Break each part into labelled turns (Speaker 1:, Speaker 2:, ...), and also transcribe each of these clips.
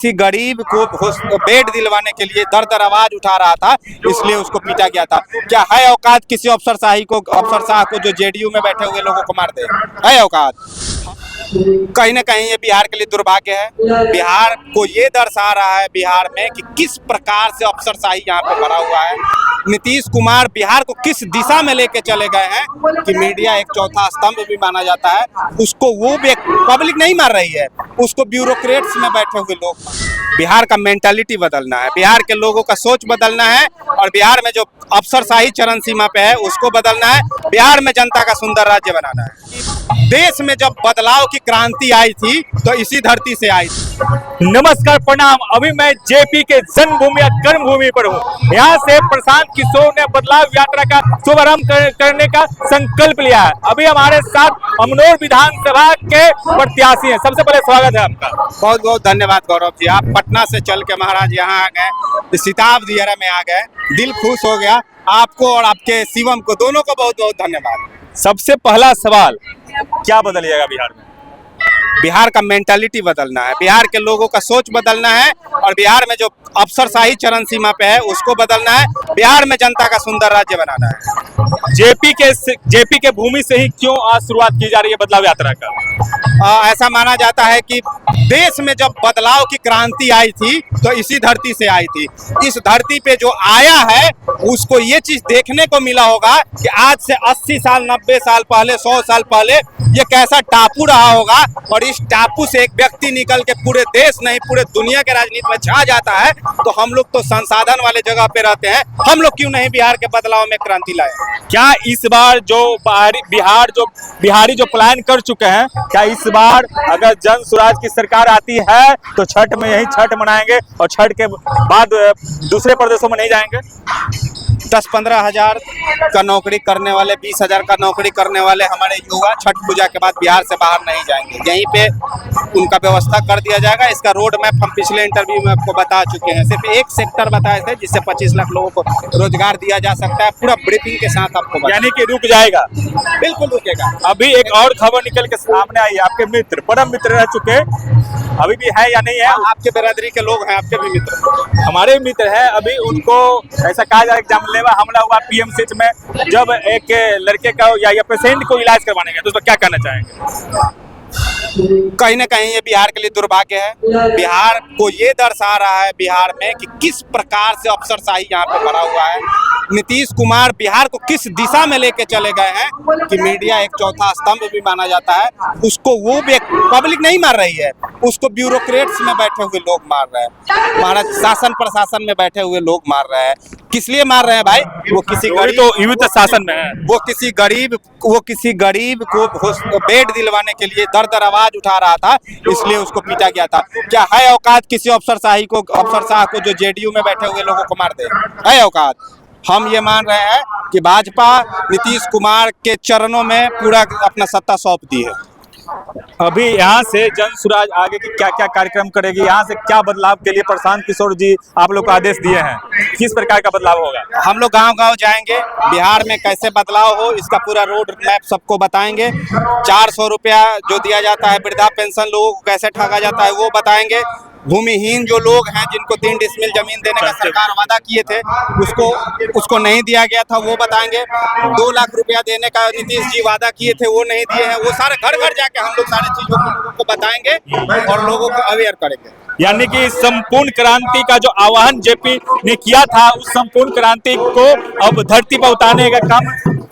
Speaker 1: किसी गरीब को बेड दिलवाने के लिए दर दर आवाज उठा रहा था, इसलिए उसको पीटा गया था। क्या है औकात किसी अफसर को जो जेडीयू में बैठे हुए लोगों को मार दे? है औकात? कहीं ना कहीं ये बिहार के लिए दुर्भाग्य है। बिहार को ये दर्शा रहा है बिहार में कि किस प्रकार से अफसरशाही यहाँ पे भरा हुआ है। नीतीश कुमार बिहार को किस दिशा में लेके चले गए हैं कि मीडिया एक चौथा स्तंभ भी माना जाता है, उसको वो भी पब्लिक नहीं मार रही है, उसको ब्यूरोक्रेट्स में बैठे हुए लोग। बिहार का मेंटालिटी बदलना है, बिहार के लोगों का सोच बदलना है, और बिहार में जो अफसरशाही चरम सीमा पे है उसको बदलना है। बिहार में जनता का सुंदर राज्य बनाना है। देश में जब बदलाव की क्रांति आई थी तो इसी धरती से आई थी।
Speaker 2: नमस्कार, प्रणाम। अभी मैं जेपी के जन्मभूमि या कर्मभूमि पर हूँ। यहाँ से प्रशांत किशोर ने बदलाव यात्रा का शुभारंभ करने का संकल्प लिया है। अभी हमारे साथ अमनौर विधानसभा के प्रत्याशी हैं। सबसे पहले स्वागत है आपका।
Speaker 1: बहुत बहुत धन्यवाद गौरव जी। आप पटना से चल के महाराज यहाँ आ गए, सिताब दियारा में आ गए, दिल खुश हो गया। आपको और आपके शिवम को दोनों को बहुत बहुत धन्यवाद।
Speaker 2: सबसे पहला सवाल, क्या बदलिएगा बिहार में?
Speaker 1: बिहार का मेंटालिटी बदलना है, बिहार के लोगों का सोच बदलना है, और बिहार में जो अफसरशाही चरम सीमा पे है उसको बदलना है। बिहार में जनता का सुंदर राज्य बनाना है।
Speaker 2: जेपी के भूमि से ही क्यों आज शुरुआत की जा रही है बदलाव यात्रा का?
Speaker 1: ऐसा माना जाता है कि देश में जब बदलाव की क्रांति आई थी तो इसी धरती से आई थी। इस धरती पे जो आया है उसको ये चीज देखने को मिला होगा कि आज से 80 साल 90 साल पहले 100 साल पहले ये कैसा टापू रहा होगा, और इस टापू से एक व्यक्ति निकल के पूरे देश नहीं पूरे दुनिया के राजनीति में छा जाता है। तो हम लोग तो संसाधन वाले जगह पे रहते हैं, हम लोग क्यों नहीं बिहार के बदलाव में क्रांति लाए?
Speaker 2: क्या इस बार जो बिहारी जो प्लान कर चुके हैं, क्या इस बार अगर जन स्वराज की सरकार आती है तो छठ में यही छठ मनाएंगे और छठ के बाद दूसरे प्रदेशों में नहीं जाएंगे?
Speaker 1: 10-15 हजार का नौकरी करने वाले, 20 हजार का नौकरी करने वाले हमारे युवा छठ पूजा के बाद बिहार से बाहर नहीं जाएंगे। यहीं पे उनका व्यवस्था कर दिया जाएगा। इसका रोड मैप हम पिछले इंटरव्यू में आपको बता चुके हैं। सिर्फ एक सेक्टर बताए थे जिससे 25 लाख लोगों को रोजगार दिया जा सकता है। पूरा ब्रीफिंग के साथ आपको,
Speaker 2: यानी कि रुक जाएगा?
Speaker 1: बिल्कुल रुकेगा।
Speaker 2: अभी एक और खबर निकल के सामने आई, आपके मित्र, परम मित्र रह चुके, अभी भी है या नहीं है?
Speaker 1: आपके बिरादरी के लोग हैं, आपके भी मित्र,
Speaker 2: हमारे मित्र है। अभी उनको ऐसा कहा जा रहा है कि जानलेवा हमला हुआ पीएमसीएच में, जब एक लड़के का या पेशेंट को इलाज करवाने गए, तो उसको क्या कहना चाहेंगे?
Speaker 1: कहीं ना कहीं ये बिहार के लिए दुर्भाग्य है। बिहार को ये दर्शा रहा है बिहार में कि किस प्रकार से अफसरशाही यहाँ पे भरा हुआ है। नीतीश कुमार बिहार को किस दिशा में लेके चले गए हैं कि मीडिया एक चौथा स्तंभ भी माना जाता है, उसको वो भी पब्लिक नहीं मार रही है, उसको ब्यूरोक्रेट्स में बैठे हुए लोग मार रहे हैं। महाराज शासन प्रशासन में बैठे हुए लोग मार रहे हैं। किस लिए मार रहे हैं भाई? वो किसी गरीब
Speaker 2: तो शासन में है,
Speaker 1: वो किसी गरीब को बेड दिलवाने के लिए दर दर आवाज उठा रहा था, इसलिए उसको पीटा गया था। क्या है औकात किसी अफसरशाह को जो जेडीयू में बैठे हुए लोगों को मार दे? है औकात? हम ये मान रहे हैं कि भाजपा नीतीश कुमार के चरणों में पूरा अपना सत्ता सौंप दी है।
Speaker 2: अभी यहाँ से जन स्वराज आगे की क्या क्या कार्यक्रम करेगी, यहाँ से क्या बदलाव के लिए प्रशांत किशोर जी आप लोग को आदेश दिए हैं, किस प्रकार का बदलाव होगा?
Speaker 1: हम लोग गांव-गांव जाएंगे, बिहार में कैसे बदलाव हो इसका पूरा रोड मैप सबको बताएंगे। 400 रुपया जो दिया जाता है वृद्धा पेंशन लोगों को कैसे ठगा जाता है वो बताएंगे। भूमिहीन जो लोग हैं जिनको 3 डिसमिल जमीन देने का सरकार वादा किए थे उसको नहीं दिया गया था वो बताएंगे। 2 लाख रुपया देने का नीतीश जी वादा किए थे वो नहीं दिए हैं। वो सारे घर घर जाके हम लोग सारी चीजों को लोगों को बताएंगे और लोगों को अवेयर करेंगे।
Speaker 2: यानी कि संपूर्ण क्रांति का जो आह्वान जेपी ने किया था, उस संपूर्ण क्रांति को अब धरती पर उतारने का काम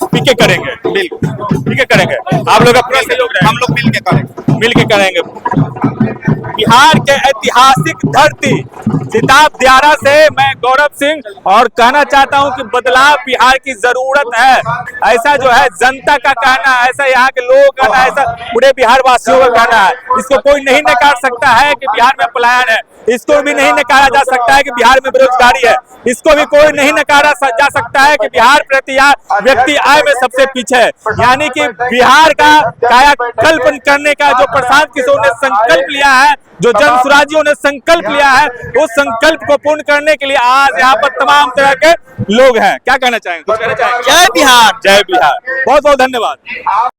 Speaker 2: पीके करेंगे।
Speaker 1: बिल्कुल
Speaker 2: पीके करेंगे। आप लोग अपना सहयोग
Speaker 1: हम लोग मिल के करेंगे।
Speaker 2: बिहार के ऐतिहासिक धरती सिताब दियारा से मैं गौरव सिंह और कहना चाहता हूं कि बदलाव बिहार की जरूरत है। ऐसा जो है जनता का कहना है, ऐसा यहाँ के लोगों का कहना है, ऐसा पूरे बिहार वासियों का कहना है। इसको कोई नहीं नकार सकता है कि बिहार में पलायन है, इसको भी नहीं नकारा जा सकता है कि बिहार में बेरोजगारी है, इसको भी कोई नहीं नकारा जा सकता है कि बिहार प्रति व्यक्ति आय में सबसे पीछे है। यानी कि बिहार का कायाकल्प करने का जो प्रशांत किशोर ने संकल्प लिया है, जो जन स्वराजियों ने संकल्प लिया है, उस संकल्प को पूर्ण करने के लिए आज यहाँ पर तमाम तरह के लोग हैं। क्या कहना चाहेंगे? कुछ कहना चाहेंगे?
Speaker 1: जय बिहार,
Speaker 2: जय बिहार। बहुत बहुत धन्यवाद।